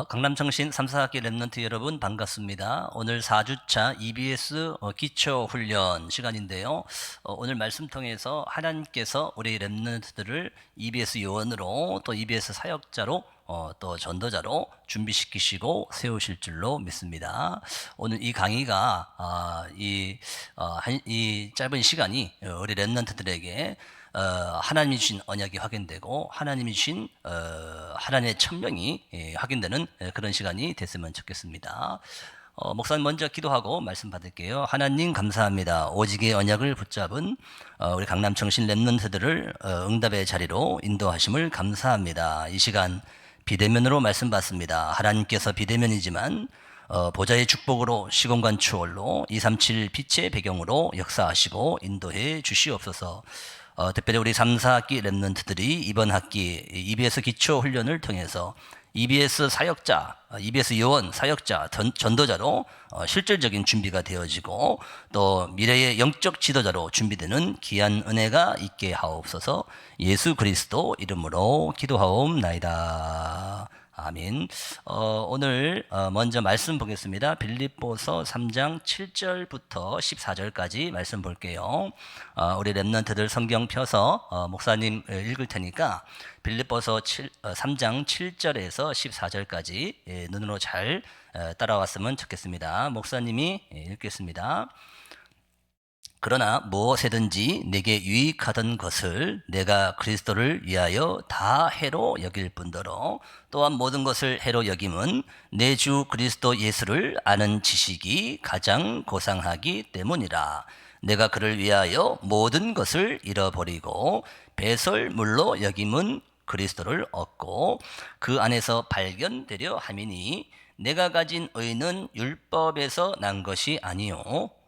강남청신 3, 4학기 랩런트 여러분 반갑습니다. 오늘 4주차 EBS 기초훈련 시간인데요. 오늘 말씀 통해서 하나님께서 우리 랩런트들을 EBS 요원으로 또 EBS 사역자로 또 전도자로 준비시키시고 세우실 줄로 믿습니다. 오늘 이 강의가 이 짧은 시간이 우리 랩런트들에게 하나님이 주신 언약이 확인되고 하나님이 주신 하나님의 천명이 확인되는 그런 시간이 됐으면 좋겠습니다. 목사님 먼저 기도하고 말씀 받을게요. 하나님 감사합니다. 오직의 언약을 붙잡은 우리 강남청신 랩런트들을 응답의 자리로 인도하심을 감사합니다. 이 시간 비대면으로 말씀 받습니다. 하나님께서 비대면이지만 보좌의 축복으로 시공간 추월로 237 빛의 배경으로 역사하시고 인도해 주시옵소서. 특별히 우리 3, 4학기 랩런트들이 이번 학기 EBS 기초훈련을 통해서 EBS 사역자, EBS 요원 사역자, 전도자로 실질적인 준비가 되어지고 또 미래의 영적 지도자로 준비되는 귀한 은혜가 있게 하옵소서. 예수 그리스도 이름으로 기도하옵나이다. 아멘. 오늘 먼저 말씀 보겠습니다. 빌립보서 3장 7절부터 14절까지 말씀 볼게요. 우리 랩런트들 성경 펴서 목사님 읽을 테니까 빌립보서 3장 7절에서 14절까지 눈으로 잘 따라왔으면 좋겠습니다. 목사님이 읽겠습니다. 그러나 무엇이든지 내게 유익하던 것을 내가 그리스도를 위하여 다 해로 여길 뿐더러 또한 모든 것을 해로 여김은 내 주 그리스도 예수를 아는 지식이 가장 고상하기 때문이라. 내가 그를 위하여 모든 것을 잃어버리고 배설물로 여김은 그리스도를 얻고 그 안에서 발견되려 함이니 내가 가진 의는 율법에서 난 것이 아니요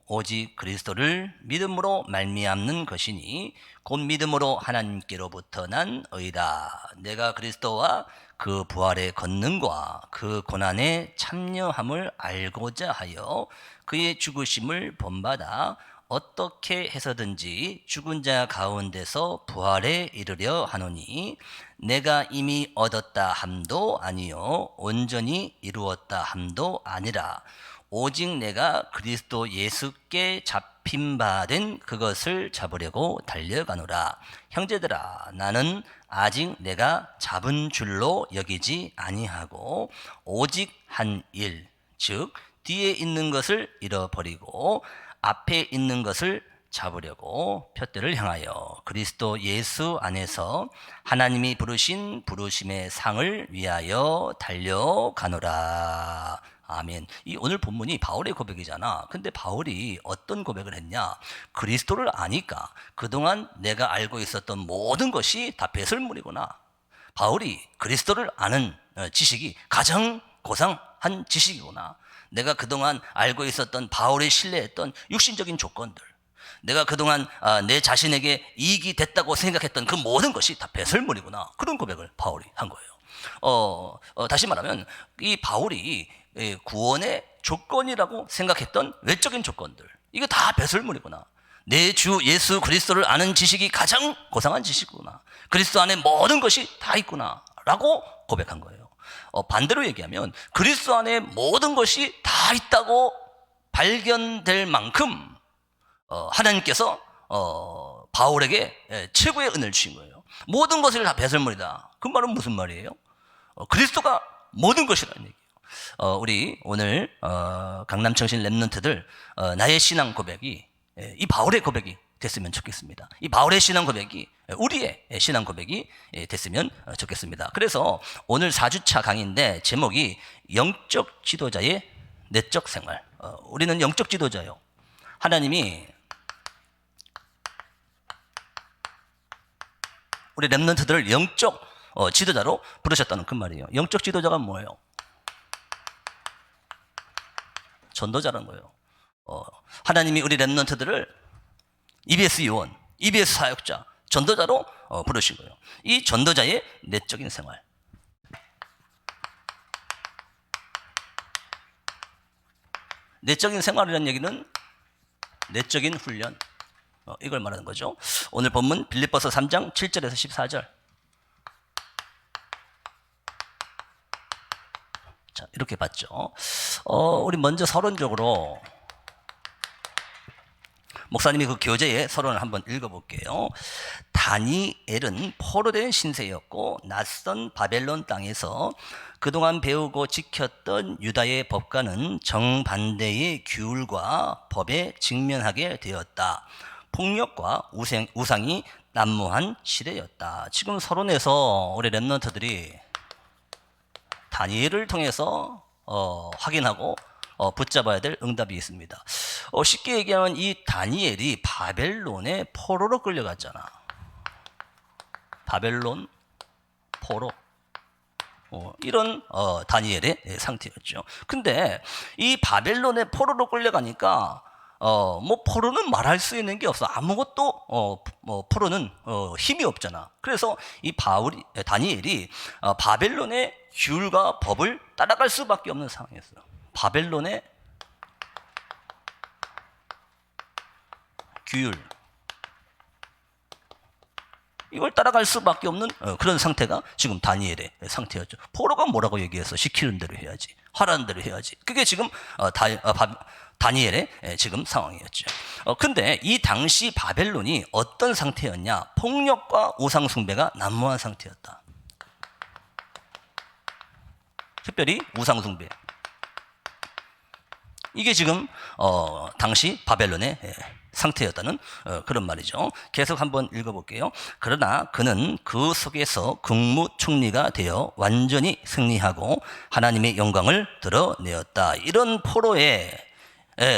오직 그리스도를 믿음으로 말미암는 것이니 곧 믿음으로 하나님께로부터 난 의다. 내가 그리스도와 그 부활의 권능과 그 고난에 참여함을 알고자 하여 그의 죽으심을 본받아 어떻게 해서든지 죽은 자 가운데서 부활에 이르려 하노니 내가 이미 얻었다 함도 아니요 온전히 이루었다 함도 아니라 오직 내가 그리스도 예수께 잡힌 바 된 그것을 잡으려고 달려가노라. 형제들아, 나는 아직 내가 잡은 줄로 여기지 아니하고 오직 한 일, 즉 뒤에 있는 것을 잃어버리고 앞에 있는 것을 잡으려고 푯대를 향하여 그리스도 예수 안에서 하나님이 부르신 부르심의 상을 위하여 달려가노라. 아멘. 이 오늘 본문이 바울의 고백이잖아. 근데 바울이 어떤 고백을 했냐? 그리스도를 아니까 그동안 내가 알고 있었던 모든 것이 다 배설물이구나. 바울이 그리스도를 아는 지식이 가장 고상한 지식이구나. 내가 그동안 알고 있었던 바울이 신뢰했던 육신적인 조건들, 내가 그동안 내 자신에게 이익이 됐다고 생각했던 그 모든 것이 다 배설물이구나. 그런 고백을 바울이 한 거예요. 다시 말하면 이 바울이 구원의 조건이라고 생각했던 외적인 조건들, 이거 다 배설물이구나. 내 주 예수 그리스도를 아는 지식이 가장 고상한 지식이구나. 그리스도 안에 모든 것이 다 있구나 라고 고백한 거예요. 반대로 얘기하면 그리스도 안에 모든 것이 다 있다고 발견될 만큼 하나님께서 바울에게 최고의 은혜를 주신 거예요. 모든 것을 다 배설물이다. 그 말은 무슨 말이에요? 그리스도가 모든 것이라는 얘기예요. 우리 오늘 강남청신 랩런트들 나의 신앙 고백이 이 바울의 고백이 됐으면 좋겠습니다. 이 바울의 신앙 고백이 우리의 신앙 고백이 됐으면 좋겠습니다. 그래서 오늘 4주차 강의인데 제목이 영적 지도자의 내적 생활. 우리는 영적 지도자예요. 하나님이 우리 랩런트들을 영적 지도자로 부르셨다는 그 말이에요. 영적 지도자가 뭐예요? 전도자라는 거예요. 하나님이 우리 랩런트들을 EBS 요원, EBS 사역자, 전도자로 부르신 거예요. 이 전도자의 내적인 생활. 내적인 생활이라는 얘기는 내적인 훈련, 이걸 말하는 거죠. 오늘 본문 빌립보서 3장 7절에서 14절. 자, 이렇게 봤죠. 우리 먼저 서론적으로 목사님이 그 교재의 서론을 한번 읽어볼게요. 다니엘은 포로된 신세였고 낯선 바벨론 땅에서 그동안 배우고 지켰던 유다의 법과는 정반대의 규율과 법에 직면하게 되었다. 폭력과 우상이 난무한 시대였다. 지금 서론에서 우리 랩런트들이 다니엘을 통해서 확인하고 붙잡아야 될 응답이 있습니다. 쉽게 얘기하면 이 다니엘이 바벨론의 포로로 끌려갔잖아. 바벨론 포로. 이런 다니엘의 상태였죠. 근데 이 바벨론의 포로로 끌려가니까 뭐 포로는 말할 수 있는 게 없어. 아무것도 포로는 힘이 없잖아. 그래서 이 다니엘이 바벨론의 규율과 법을 따라갈 수밖에 없는 상황이었어요. 바벨론의 규율, 이걸 따라갈 수밖에 없는 그런 상태가 지금 다니엘의 상태였죠. 포로가 뭐라고 얘기해서 시키는 대로 해야지, 하라는 대로 해야지. 그게 지금 다니엘의 지금 상황이었죠. 근데 이 당시 바벨론이 어떤 상태였냐? 폭력과 우상 숭배가 난무한 상태였다. 특별히 우상 숭배. 이게 지금 당시 바벨론의 상태였다는 그런 말이죠. 계속 한번 읽어볼게요. 그러나 그는 그 속에서 국무총리가 되어 완전히 승리하고 하나님의 영광을 드러내었다. 이런 포로의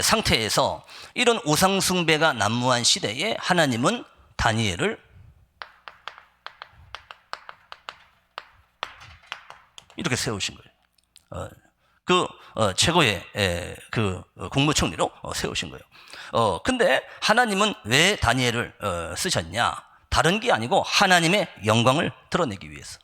상태에서 이런 우상 숭배가 난무한 시대에 하나님은 다니엘을 이렇게 세우신 거예요. 최고의 국무총리로 세우신 거예요. 근데 하나님은 왜 다니엘을 쓰셨냐? 다른 게 아니고 하나님의 영광을 드러내기 위해서.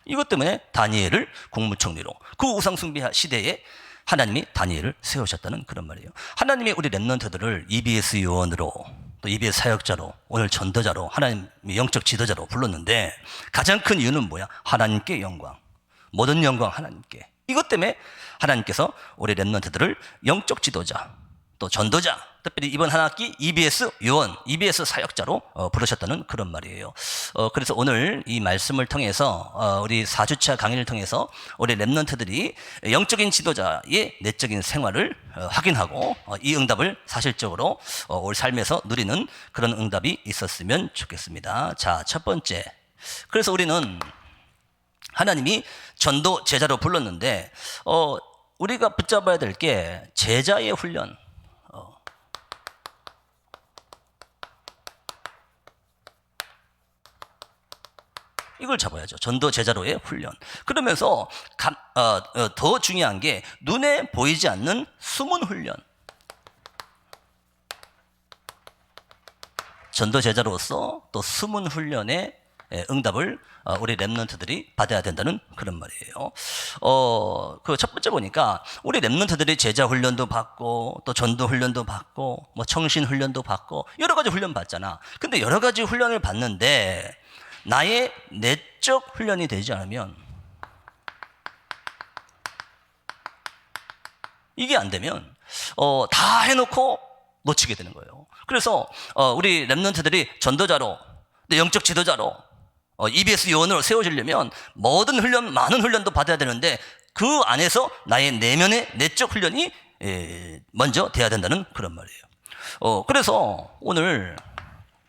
이것 때문에 다니엘을 국무총리로, 그 우상숭배 시대에 하나님이 다니엘을 세우셨다는 그런 말이에요. 하나님이 우리 랩런트들을 EBS 요원으로, 또 EBS 사역자로, 오늘 전도자로, 하나님의 영적 지도자로 불렀는데 가장 큰 이유는 뭐야? 하나님께 영광. 모든 영광 하나님께. 이것 때문에 하나님께서 우리 랩런트들을 영적 지도자, 또 전도자, 특별히 이번 한 학기 EBS 요원, EBS 사역자로 부르셨다는 그런 말이에요. 그래서 오늘 이 말씀을 통해서 우리 4주차 강의를 통해서 우리 랩런트들이 영적인 지도자의 내적인 생활을 확인하고 이 응답을 사실적으로 우리 삶에서 누리는 그런 응답이 있었으면 좋겠습니다. 자, 첫 번째. 그래서 우리는 하나님이 전도 제자로 불렀는데 우리가 붙잡아야 될 게 제자의 훈련. 이걸 잡아야죠. 전도 제자로의 훈련. 그러면서 더 중요한 게 눈에 보이지 않는 숨은 훈련. 전도 제자로서 또 숨은 훈련의 응답을 우리 랩런트들이 받아야 된다는 그런 말이에요. 그 첫 번째 보니까 우리 랩런트들이 제자 훈련도 받고 또 전도 훈련도 받고 뭐 청신 훈련도 받고 여러 가지 훈련 받잖아. 근데 여러 가지 훈련을 받는데 나의 내적 훈련이 되지 않으면, 이게 안 되면 다 해놓고 놓치게 되는 거예요. 그래서 우리 랩런트들이 전도자로, 영적 지도자로, EBS 요원으로 세워지려면 모든 훈련, 많은 훈련도 받아야 되는데 그 안에서 나의 내면의 내적 훈련이 먼저 돼야 된다는 그런 말이에요. 그래서 오늘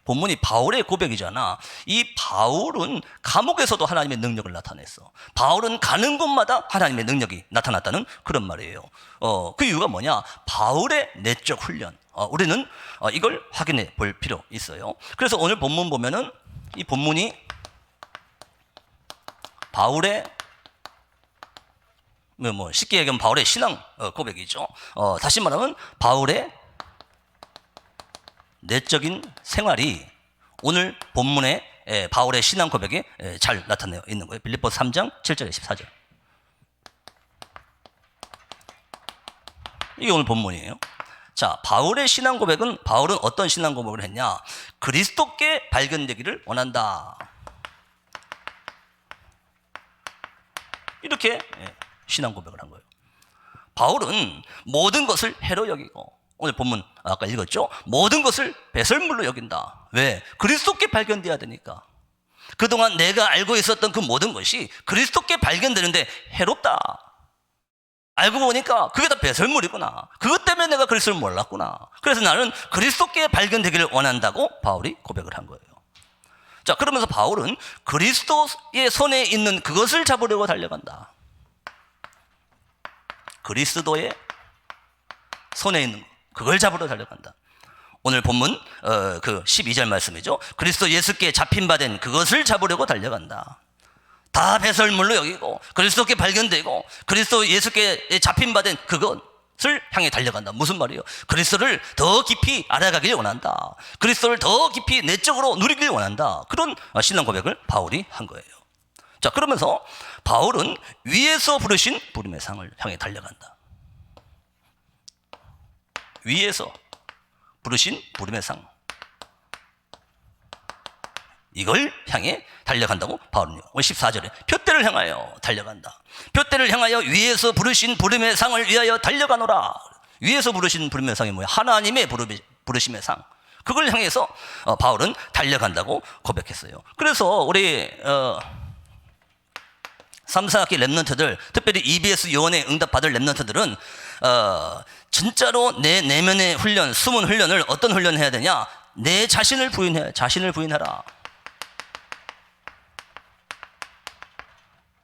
본문이 바울의 고백이잖아. 이 바울은 감옥에서도 하나님의 능력을 나타냈어. 바울은 가는 곳마다 하나님의 능력이 나타났다는 그런 말이에요. 그 이유가 뭐냐? 바울의 내적 훈련. 우리는 이걸 확인해 볼 필요 있어요. 그래서 오늘 본문 보면은 이 본문이 바울의 쉽게 얘기하면 바울의 신앙 고백이죠. 다시 말하면 바울의 내적인 생활이 오늘 본문의 바울의 신앙 고백에 잘 나타내어 있는 거예요. 빌립보서 3장 7절에 14절. 이게 오늘 본문이에요. 자, 바울의 신앙 고백은, 바울은 어떤 신앙 고백을 했냐? 그리스도께 발견되기를 원한다. 이렇게 신앙 고백을 한 거예요. 바울은 모든 것을 해로 여기고, 오늘 본문 아까 읽었죠? 모든 것을 배설물로 여긴다. 왜? 그리스도께 발견돼야 되니까. 그동안 내가 알고 있었던 그 모든 것이 그리스도께 발견되는데 해롭다. 알고 보니까 그게 다 배설물이구나. 그것 때문에 내가 그리스도를 몰랐구나. 그래서 나는 그리스도께 발견되기를 원한다고 바울이 고백을 한 거예요. 자, 그러면서 바울은 그리스도의 손에 있는 그것을 잡으려고 달려간다. 그리스도의 손에 있는 그걸 잡으러 달려간다. 오늘 본문 그 12절 말씀이죠. 그리스도 예수께 잡힌 바 된 그것을 잡으려고 달려간다. 다 배설물로 여기고 그리스도께 발견되고 그리스도 예수께 잡힌 바 된 그것을 향해 달려간다. 무슨 말이에요? 그리스도를 더 깊이 알아가길 원한다. 그리스도를 더 깊이 내적으로 누리길 원한다. 그런 신앙 고백을 바울이 한 거예요. 자, 그러면서 바울은 위에서 부르신 부름의 상을 향해 달려간다. 위에서 부르신 부름의 상, 이걸 향해 달려간다고 바울은 14절에 표대를 향하여 달려간다. 표대를 향하여 위에서 부르신 부름의 상을 위하여 달려가노라. 위에서 부르신 부름의 상이 뭐야? 하나님의 부르심의 상, 그걸 향해서 바울은 달려간다고 고백했어요. 그래서 우리 3, 4학기 랩런트들, 특별히 EBS 요원에 응답받을 랩런트들은 진짜로 내 내면의 훈련, 숨은 훈련을 어떤 훈련을 해야 되냐? 내 자신을 부인해. 자신을 부인하라.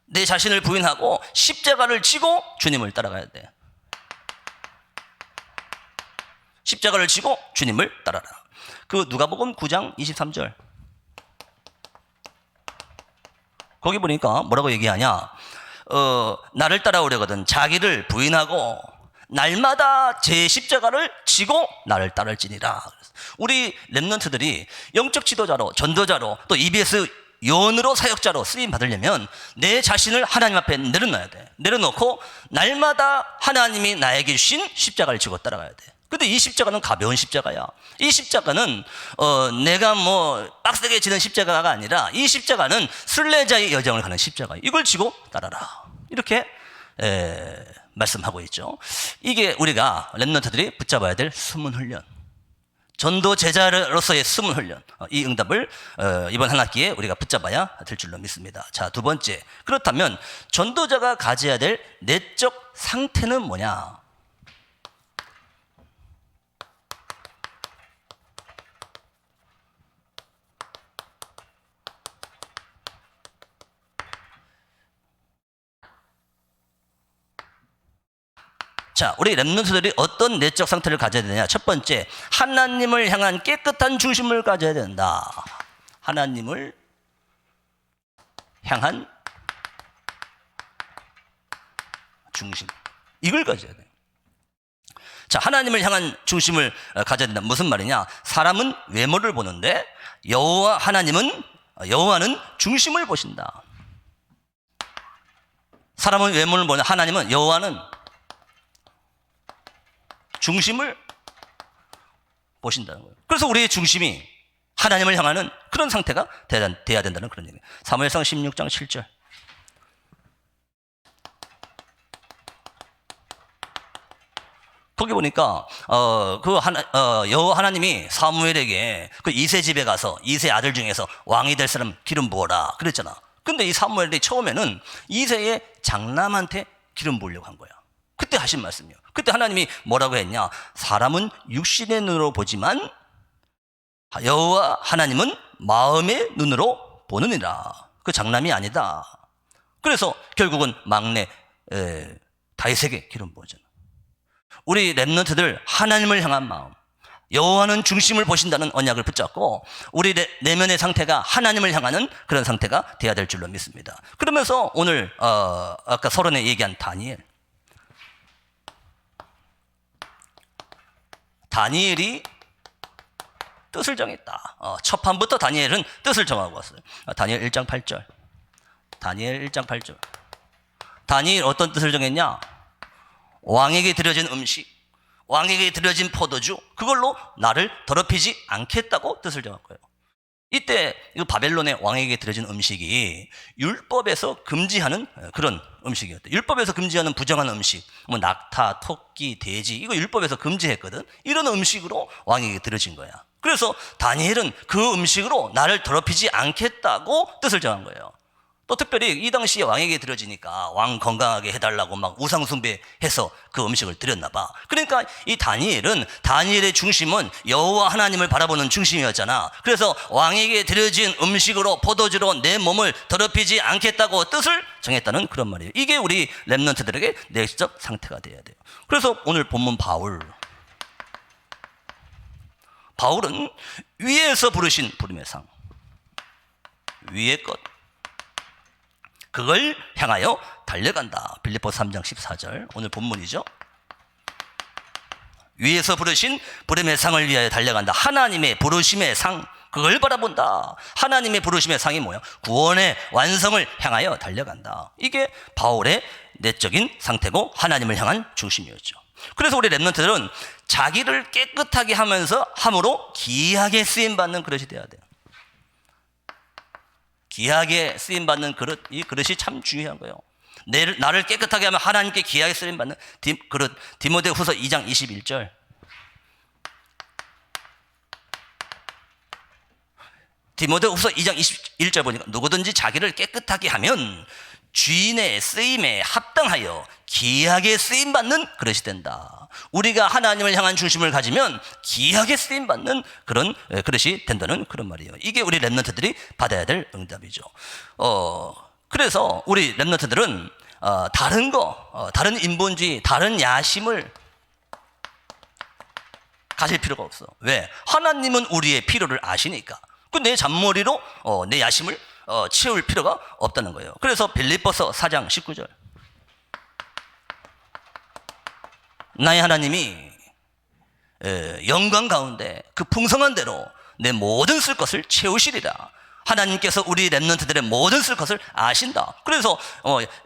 내 자신을 부인하고 십자가를 지고 주님을 따라가야 돼. 십자가를 지고 주님을 따라라. 그 누가복음 9장 23절. 거기 보니까 뭐라고 얘기하냐? 나를 따라오려거든 자기를 부인하고 날마다 제 십자가를 지고 나를 따를지니라. 우리 랩런트들이 영적 지도자로, 전도자로, 또 EBS 요원으로, 사역자로 쓰임 받으려면 내 자신을 하나님 앞에 내려놔야 돼. 내려놓고 날마다 하나님이 나에게 주신 십자가를 지고 따라가야 돼. 근데 이 십자가는 가벼운 십자가야. 이 십자가는 내가 뭐 빡세게 지는 십자가가 아니라 이 십자가는 순례자의 여정을 가는 십자가. 이걸 지고 따라라. 이렇게 말씀하고 있죠. 이게 우리가 랩런트들이 붙잡아야 될 숨은 훈련, 전도 제자로서의 숨은 훈련, 이 응답을 이번 한 학기에 우리가 붙잡아야 될 줄로 믿습니다. 자, 두 번째, 그렇다면 전도자가 가져야 될 내적 상태는 뭐냐? 자, 우리 랩런트들이 어떤 내적 상태를 가져야 되냐? 첫 번째, 하나님을 향한 깨끗한 중심을 가져야 된다. 하나님을 향한 중심, 이걸 가져야 돼. 자, 하나님을 향한 중심을 가져야 된다. 무슨 말이냐? 사람은 외모를 보는데 여호와는 중심을 보신다. 사람은 외모를 보는데 여호와는 중심을 보신다는 거예요. 그래서 우리의 중심이 하나님을 향하는 그런 상태가 돼야 된다는 그런 얘기예요. 사무엘상 16장 7절. 거기 보니까 여호와 하나님이 사무엘에게 그 이새 집에 가서 이새 아들 중에서 왕이 될 사람 기름 부어라 그랬잖아. 근데 이 사무엘이 처음에는 이새의 장남한테 기름 부으려고 한 거야. 그때 하신 말씀이요. 그때 하나님이 뭐라고 했냐? 사람은 육신의 눈으로 보지만 여호와 하나님은 마음의 눈으로 보느니라. 그 장남이 아니다. 그래서 결국은 막내 다윗에게 기름 부어잖아. 우리 랩런트들 하나님을 향한 마음, 여호와는 중심을 보신다는 언약을 붙잡고 우리 내면의 상태가 하나님을 향하는 그런 상태가 돼야 될 줄로 믿습니다. 그러면서 오늘 아까 서론에 얘기한 다니엘이 뜻을 정했다. 첫 판부터 다니엘은 뜻을 정하고 왔어요. 다니엘 1장 8절. 다니엘 어떤 뜻을 정했냐? 왕에게 드려진 음식, 왕에게 드려진 포도주, 그걸로 나를 더럽히지 않겠다고 뜻을 정한 거예요. 이때 이 바벨론의 왕에게 드려진 음식이 율법에서 금지하는 그런 음식이었대. 율법에서 금지하는 부정한 음식, 뭐 낙타, 토끼, 돼지, 이거 율법에서 금지했거든. 이런 음식으로 왕에게 드려진 거야. 그래서 다니엘은 그 음식으로 나를 더럽히지 않겠다고 뜻을 정한 거예요. 또 특별히 이 당시에 왕에게 드려지니까 왕 건강하게 해달라고 막 우상숭배해서 그 음식을 드렸나 봐. 그러니까 이 다니엘의 중심은 여호와 하나님을 바라보는 중심이었잖아. 그래서 왕에게 드려진 음식으로 포도주로 내 몸을 더럽히지 않겠다고 뜻을 정했다는 그런 말이에요. 이게 우리 렘넌트들에게 내적 상태가 돼야 돼요. 그래서 오늘 본문 바울은 위에서 부르신 부름의 상, 위의 것, 그걸 향하여 달려간다. 빌립보서 3장 14절 오늘 본문이죠. 위에서 부르신 부름의 상을 위하여 달려간다. 하나님의 부르심의 상, 그걸 바라본다. 하나님의 부르심의 상이 뭐야? 구원의 완성을 향하여 달려간다. 이게 바울의 내적인 상태고 하나님을 향한 중심이었죠. 그래서 우리 렘넌트들은 자기를 깨끗하게 하면서 함으로 기이하게 쓰임받는 그릇이 되어야 돼요. 기이하게 쓰임받는 그릇, 이 그릇이 참 중요한 거예요. 나를 깨끗하게 하면 하나님께 기이하게 쓰임받는 그릇. 디모데후서 2장 21절. 디모데후서 2장 21절 보니까 누구든지 자기를 깨끗하게 하면 주인의 쓰임에 합당하여 기이하게 쓰임받는 그릇이 된다. 우리가 하나님을 향한 중심을 가지면 기이하게 쓰임받는 그런 그릇이 된다는 그런 말이에요. 이게 우리 렘넌트들이 받아야 될 응답이죠. 그래서 우리 렘넌트들은 다른 인본주의, 다른 야심을 가질 필요가 없어. 왜? 하나님은 우리의 필요를 아시니까. 내 잔머리로 내 야심을 채울 필요가 없다는 거예요. 그래서 빌립보서 4장 19절. 나의 하나님이 영광 가운데 그 풍성한 대로 내 모든 쓸 것을 채우시리라. 하나님께서 우리 렘넌트들의 모든 쓸 것을 아신다. 그래서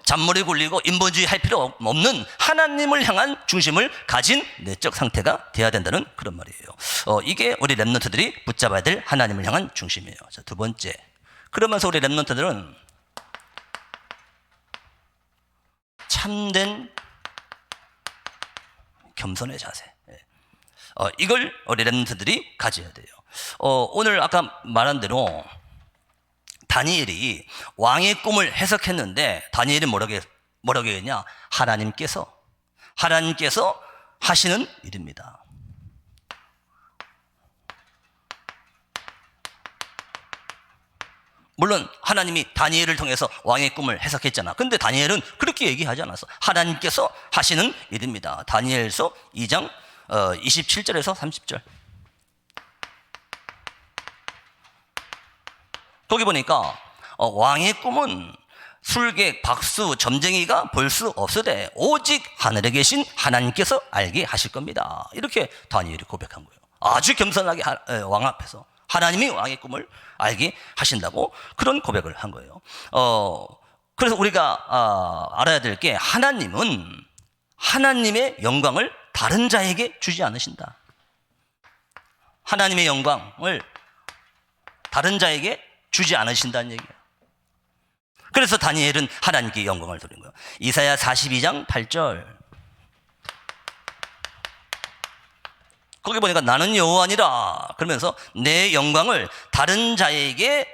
잔머리 굴리고 인본주의 할 필요 없는 하나님을 향한 중심을 가진 내적 상태가 돼야 된다는 그런 말이에요. 이게 우리 렘넌트들이 붙잡아야 될 하나님을 향한 중심이에요. 자, 두 번째. 그러면서 우리 렘넌트들은 참된 겸손의 자세, 이걸 우리 렘넌트들이 가져야 돼요. 오늘 아까 말한 대로 다니엘이 왕의 꿈을 해석했는데 다니엘이 뭐라고 했냐? 하나님께서 하시는 일입니다. 물론 하나님이 다니엘을 통해서 왕의 꿈을 해석했잖아. 근데 다니엘은 그렇게 얘기하지 않았어. 하나님께서 하시는 일입니다. 다니엘서 2장 27절에서 30절. 거기 보니까 왕의 꿈은 술객, 박수, 점쟁이가 볼 수 없으되 오직 하늘에 계신 하나님께서 알게 하실 겁니다. 이렇게 다니엘이 고백한 거예요. 아주 겸손하게 왕 앞에서 하나님이 왕의 꿈을 알게 하신다고 그런 고백을 한 거예요. 그래서 우리가 알아야 될 게 하나님은 하나님의 영광을 다른 자에게 주지 않으신다. 하나님의 영광을 다른 자에게 주지 않으신다는 얘기예요. 그래서 다니엘은 하나님께 영광을 돌린 거예요. 이사야 42장 8절. 거기 보니까 나는 여호와니라 그러면서 내 영광을 다른 자에게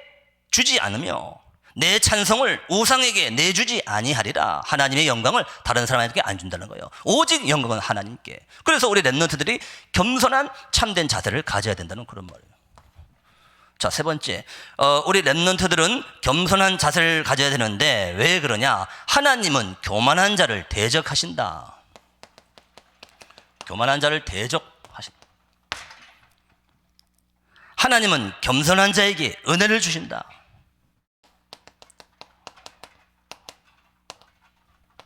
주지 않으며 내 찬성을 우상에게 내주지 아니하리라. 하나님의 영광을 다른 사람에게 안 준다는 거예요. 오직 영광은 하나님께. 그래서 우리 렘넌트들이 겸손한 참된 자세를 가져야 된다는 그런 말이에요. 자, 세 번째, 우리 렘넌트들은 겸손한 자세를 가져야 되는데 왜 그러냐? 하나님은 교만한 자를 대적하신다. 교만한 자를 대적하신다. 하나님은 겸손한 자에게 은혜를 주신다.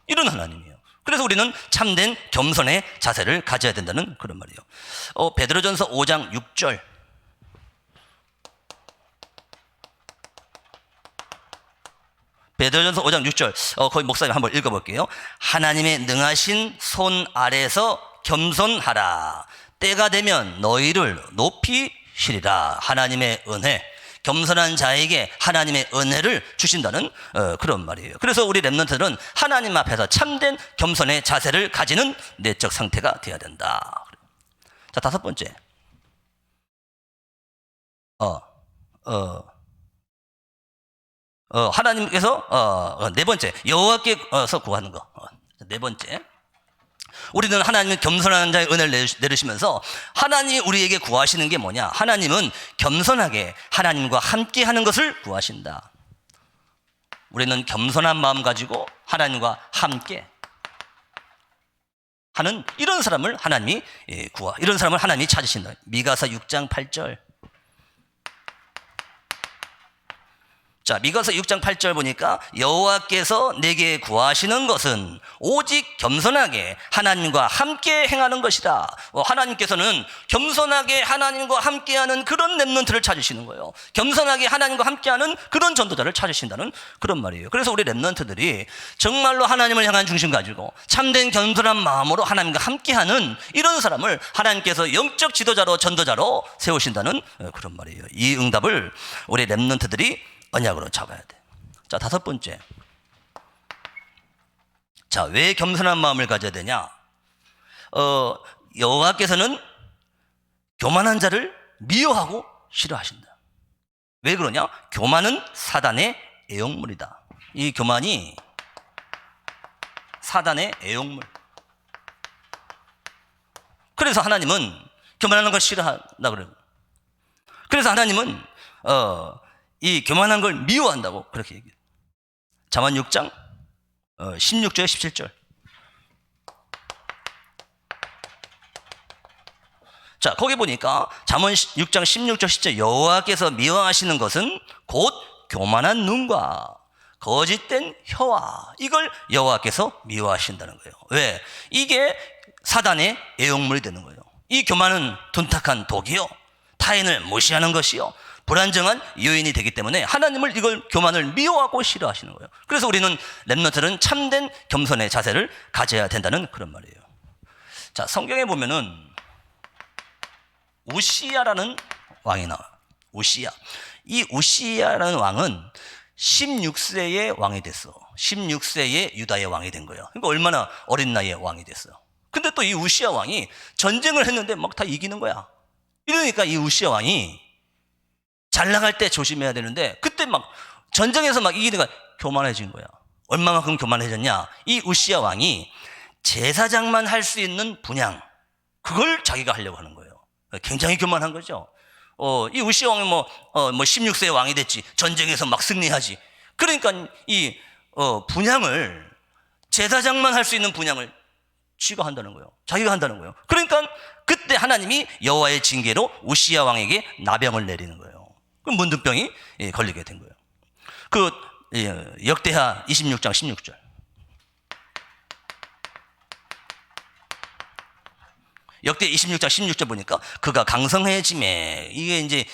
이런 하나님이에요. 그래서 우리는 참된 겸손의 자세를 가져야 된다는 그런 말이에요. 베드로전서 5장 6절. 베드로전서 5장 6절 거기 목사님 한번 읽어볼게요. 하나님의 능하신 손 아래서 겸손하라. 때가 되면 너희를 높이시리라. 하나님의 은혜, 겸손한 자에게 하나님의 은혜를 주신다는 그런 말이에요. 그래서 우리 렘넌트들은 하나님 앞에서 참된 겸손의 자세를 가지는 내적 상태가 되어야 된다. 자, 다섯 번째. 하나님께서 네 번째, 여호와께서 구하는 거. 네 번째, 우리는 하나님은 겸손한 자의 은혜를 내리시면서 하나님이 우리에게 구하시는 게 뭐냐? 하나님은 겸손하게 하나님과 함께 하는 것을 구하신다. 우리는 겸손한 마음 가지고 하나님과 함께 하는 이런 사람을 하나님이 이런 사람을 하나님이 찾으신다. 미가서 6장 8절. 자, 미가서 6장 8절 보니까 여호와께서 내게 구하시는 것은 오직 겸손하게 하나님과 함께 행하는 것이다. 하나님께서는 겸손하게 하나님과 함께하는 그런 렘넌트를 찾으시는 거예요. 겸손하게 하나님과 함께하는 그런 전도자를 찾으신다는 그런 말이에요. 그래서 우리 렘넌트들이 정말로 하나님을 향한 중심 가지고 참된 겸손한 마음으로 하나님과 함께하는 이런 사람을 하나님께서 영적 지도자로 전도자로 세우신다는 그런 말이에요. 이 응답을 우리 렘넌트들이 언약으로 잡아야 돼. 자, 다섯 번째. 자, 왜 겸손한 마음을 가져야 되냐? 여호와께서는 교만한 자를 미워하고 싫어하신다. 왜 그러냐? 교만은 사단의 애용물이다. 이 교만이 사단의 애용물. 그래서 하나님은 교만하는 걸 싫어한다 그래요. 그래서 하나님은 이 교만한 걸 미워한다고 그렇게 얘기해요. 잠언 6장 16절 17절. 자, 거기 보니까 잠언 6장 16절 17절 여호와께서 미워하시는 것은 곧 교만한 눈과 거짓된 혀와 이걸 여호와께서 미워하신다는 거예요. 왜? 이게 사단의 애용물이 되는 거예요. 이 교만은 둔탁한 독이요, 타인을 무시하는 것이요, 불안정한 요인이 되기 때문에 하나님을 이걸 교만을 미워하고 싫어하시는 거예요. 그래서 우리는 렘넌트들은 참된 겸손의 자세를 가져야 된다는 그런 말이에요. 자, 성경에 보면은 우시야라는 왕이 나와요. 우시야. 이 우시야라는 왕은 16세의 왕이 됐어. 16세의 유다의 왕이 된 거예요. 그러니까 얼마나 어린 나이에 왕이 됐어요. 근데 또 이 우시야 왕이 전쟁을 했는데 막 다 이기는 거야. 이러니까 이 우시야 왕이 잘 나갈 때 조심해야 되는데 그때 막 전쟁에서 막 이기니까 교만해진 거야. 얼마만큼 교만해졌냐? 이 우시야 왕이 제사장만 할 수 있는 분양, 그걸 자기가 하려고 하는 거예요. 굉장히 교만한 거죠. 이 우시야 왕이 뭐 16세에 왕이 됐지, 전쟁에서 막 승리하지. 그러니까 이 분양을, 제사장만 할 수 있는 분양을 쥐가 한다는 거예요. 자기가 한다는 거예요. 그러니까 그때 하나님이 여호와의 징계로 우시야 왕에게 나병을 내리는 거예요. 그럼 문둥병이 걸리게 된 거예요. 그 역대하 26장 16절. 역대 26장 16절 보니까 그가 강성해짐에, 이게 이제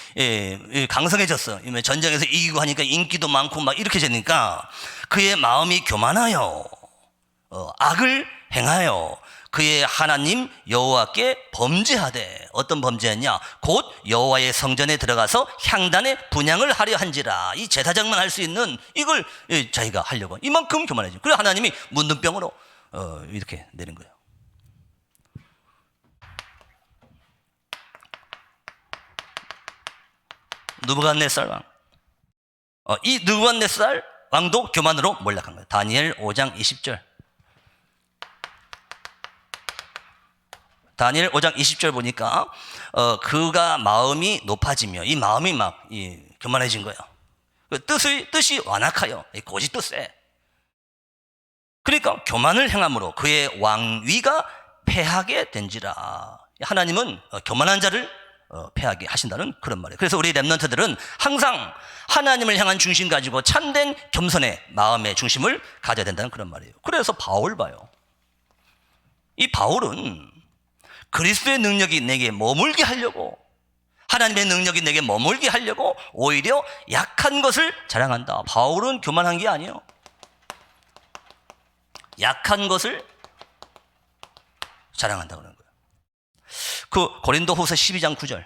강성해졌어. 전쟁에서 이기고 하니까 인기도 많고 막 이렇게 되니까 그의 마음이 교만하여 악을 행하여 그의 하나님 여호와께 범죄하되, 어떤 범죄였냐? 곧 여호와의 성전에 들어가서 향단의 분향을 하려 한지라. 이 제사장만 할 수 있는 이걸 자기가 하려고 이만큼 교만해지고, 그래서 하나님이 문둥병으로 이렇게 내린 거예요. 느부갓네살 왕. 이 느부갓네살 왕도 교만으로 몰락한 거예요. 다니엘 5장 20절. 다니엘 5장 20절 보니까 그가 마음이 높아지며, 이 마음이 막 교만해진 거예요. 뜻이 완악하여 고집도 세. 그러니까 교만을 행함으로 그의 왕위가 패하게 된지라. 하나님은 교만한 자를 패하게 하신다는 그런 말이에요. 그래서 우리 렘넌트들은 항상 하나님을 향한 중심 가지고 참된 겸손의 마음의 중심을 가져야 된다는 그런 말이에요. 그래서 바울 봐요. 이 바울은 그리스도의 능력이 내게 머물게 하려고, 하나님의 능력이 내게 머물게 하려고 오히려 약한 것을 자랑한다. 바울은 교만한 게 아니에요. 약한 것을 자랑한다 그러는 거예요. 그 고린도후서 12장 9절.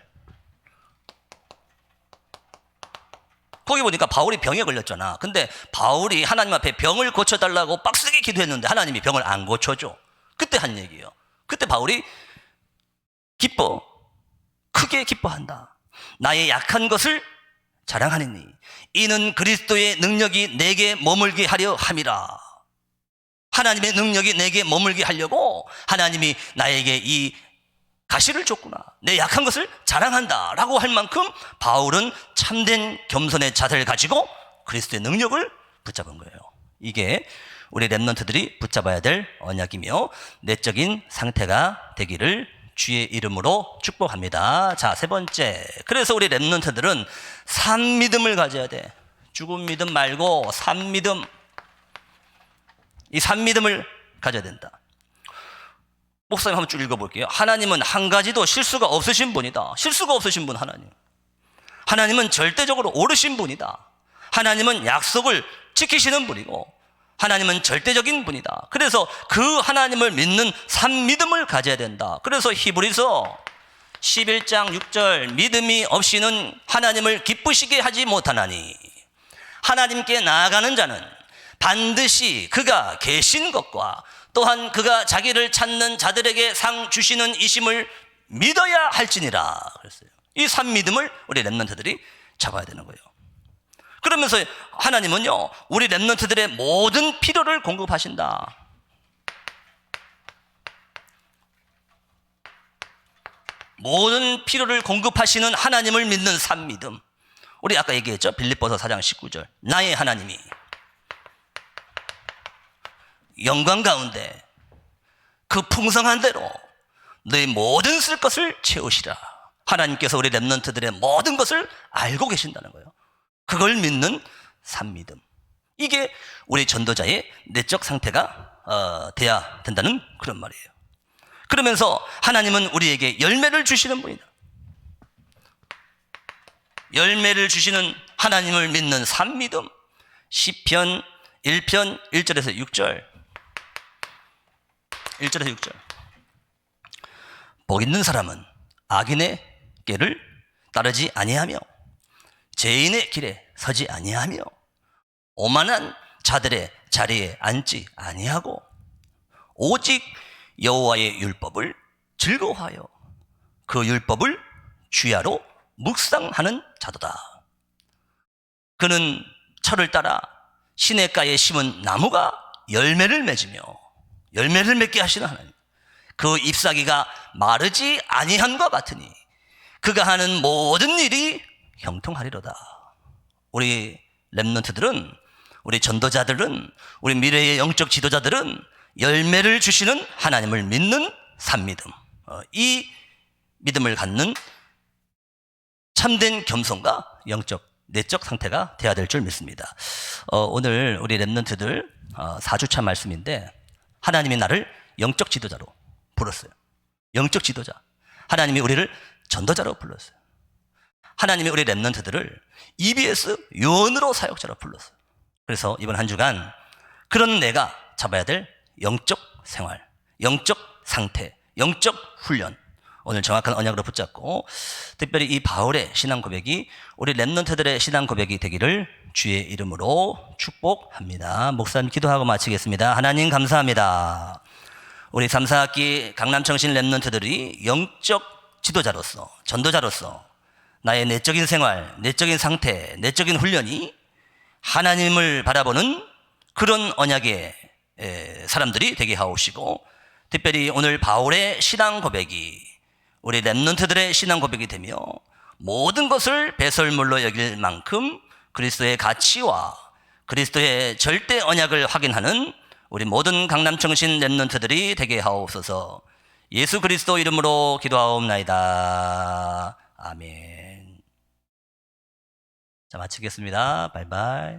거기 보니까 바울이 병에 걸렸잖아. 근데 바울이 하나님 앞에 병을 고쳐달라고 빡세게 기도했는데 하나님이 병을 안 고쳐줘. 그때 한 얘기예요. 그때 바울이 기뻐, 크게 기뻐한다. 나의 약한 것을 자랑하느니 이는 그리스도의 능력이 내게 머물게 하려 함이라. 하나님의 능력이 내게 머물게 하려고 하나님이 나에게 이 가시를 줬구나. 내 약한 것을 자랑한다 라고 할 만큼 바울은 참된 겸손의 자세를 가지고 그리스도의 능력을 붙잡은 거예요. 이게 우리 렘넌트들이 붙잡아야 될 언약이며 내적인 상태가 되기를 주의 이름으로 축복합니다. 자, 세 번째. 그래서 우리 렘넌트들은 산믿음을 가져야 돼. 죽은 믿음 말고 산믿음. 이 산믿음을 가져야 된다. 목사님 한번 쭉 읽어볼게요. 하나님은 한 가지도 실수가 없으신 분이다. 실수가 없으신 분 하나님. 하나님은 절대적으로 옳으신 분이다. 하나님은 약속을 지키시는 분이고 하나님은 절대적인 분이다. 그래서 그 하나님을 믿는 산믿음을 가져야 된다. 그래서 히브리서 11장 6절 믿음이 없이는 하나님을 기쁘시게 하지 못하나니 하나님께 나아가는 자는 반드시 그가 계신 것과 또한 그가 자기를 찾는 자들에게 상 주시는 이심을 믿어야 할지니라 그랬어요. 이 산믿음을 우리 렘넌트들이 잡아야 되는 거예요. 그러면서 하나님은요 우리 렘넌트들의 모든 필요를 공급하신다. 모든 필요를 공급하시는 하나님을 믿는 산믿음. 우리 아까 얘기했죠. 빌립보서 4장 19절 나의 하나님이 영광 가운데 그 풍성한 대로 너의 모든 쓸 것을 채우시라. 하나님께서 우리 렘넌트들의 모든 것을 알고 계신다는 거예요. 그걸 믿는 산믿음. 이게 우리 전도자의 내적 상태가 돼야 된다는 그런 말이에요. 그러면서 하나님은 우리에게 열매를 주시는 분이다. 열매를 주시는 하나님을 믿는 산믿음. 시편 1편 1절에서 6절 1절에서 6절 복 있는 사람은 악인의 꾀를 따르지 아니하며 죄인의 길에 서지 아니하며 오만한 자들의 자리에 앉지 아니하고 오직 여호와의 율법을 즐거워하여 그 율법을 주야로 묵상하는 자도다. 그는 철을 따라 시냇가에 심은 나무가 열매를 맺으며 열매를 맺게 하시는 하나님. 그 잎사귀가 마르지 아니한과 같으니 그가 하는 모든 일이 형통하리로다. 우리 렘넌트들은, 우리 전도자들은, 우리 미래의 영적 지도자들은 열매를 주시는 하나님을 믿는 산믿음, 이 믿음을 갖는 참된 겸손과 영적 내적 상태가 돼야 될 줄 믿습니다. 오늘 우리 렘넌트들 4주차 말씀인데 하나님이 나를 영적 지도자로 불렀어요. 영적 지도자. 하나님이 우리를 전도자로 불렀어요. 하나님이 우리 렘넌트들을 EBS 요원으로 사역자로 불렀어요. 그래서 이번 한 주간 그런 내가 잡아야 될 영적 생활, 영적 상태, 영적 훈련, 오늘 정확한 언약으로 붙잡고 특별히 이 바울의 신앙 고백이 우리 렘넌트들의 신앙 고백이 되기를 주의 이름으로 축복합니다. 목사님 기도하고 마치겠습니다. 하나님 감사합니다. 우리 3, 4학기 강남청신 렘넌트들이 영적 지도자로서, 전도자로서 나의 내적인 생활, 내적인 상태, 내적인 훈련이 하나님을 바라보는 그런 언약의 사람들이 되게 하옵시고, 특별히 오늘 바울의 신앙 고백이 우리 렘넌트들의 신앙 고백이 되며 모든 것을 배설물로 여길 만큼 그리스도의 가치와 그리스도의 절대 언약을 확인하는 우리 모든 강남청신 렘넌트들이 되게 하옵소서. 예수 그리스도 이름으로 기도하옵나이다. 아멘. 자, 마치겠습니다. 바이바이.